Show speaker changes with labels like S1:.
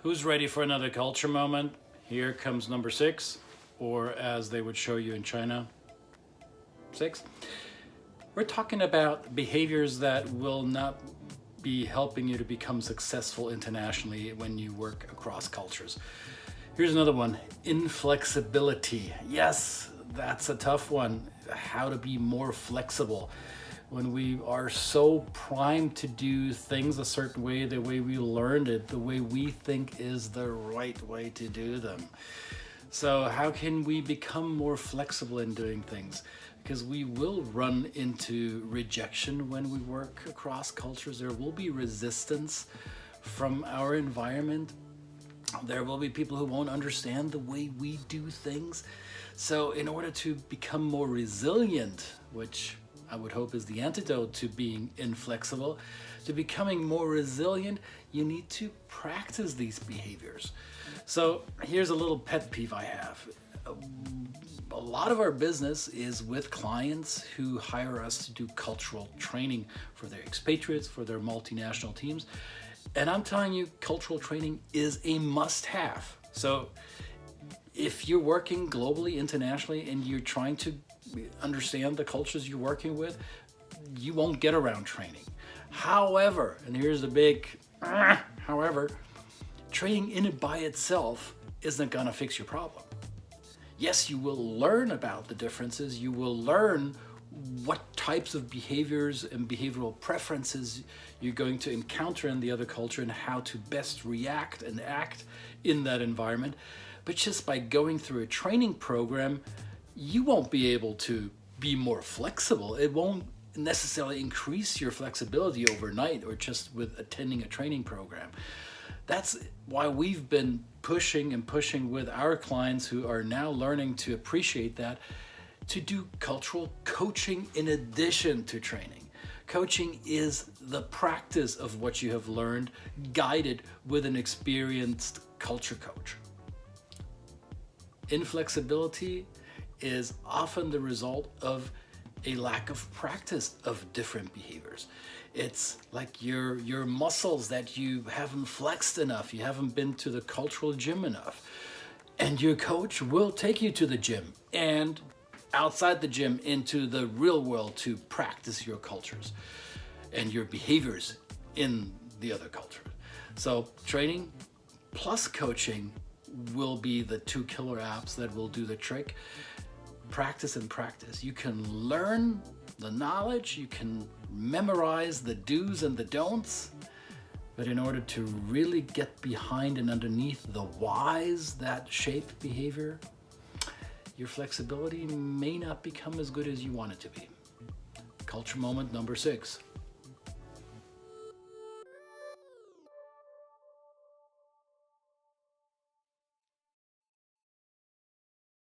S1: Who's ready for another culture moment? Here comes number 6, or as they would show you in China, 6. We're talking about behaviors that will not be helping you to become successful internationally when you work across cultures. Here's another one, inflexibility. Yes, that's a tough one. How to be more flexible when we are so primed to do things a certain way, the way we learned it, the way we think is the right way to do them. So how can we become more flexible in doing things? Because we will run into rejection when we work across cultures. There will be resistance from our environment. There will be people who won't understand the way we do things. So in order to become more resilient, which I would hope is the antidote to being inflexible, to becoming more resilient, you need to practice these behaviors. So here's a little pet peeve I have. A lot of our business is with clients who hire us to do cultural training for their expatriates, for their multinational teams. And I'm telling you, cultural training is a must-have. So if you're working globally, internationally, and you're trying to understand the cultures you're working with, you won't get around training. However, and here's the big however, training in it by itself isn't gonna fix your problem. Yes, you will learn about the differences, you will learn what types of behaviors and behavioral preferences you're going to encounter in the other culture and how to best react and act in that environment. But just by going through a training program, you won't be able to be more flexible. It won't necessarily increase your flexibility overnight or just with attending a training program. That's why we've been pushing with our clients who are now learning to appreciate that, to do cultural coaching in addition to training. Coaching is the practice of what you have learned, guided with an experienced culture coach. Inflexibility is often the result of a lack of practice of different behaviors. It's like your muscles that you haven't flexed enough, you haven't been to the cultural gym enough. And your coach will take you to the gym and outside the gym into the real world to practice your cultures and your behaviors in the other culture. So training plus coaching will be the 2 killer apps that will do the trick. Practice and practice. You can learn the knowledge, you can memorize the do's and the don'ts, but in order to really get behind and underneath the whys that shape behavior, your flexibility may not become as good as you want it to be. Culture moment number 6.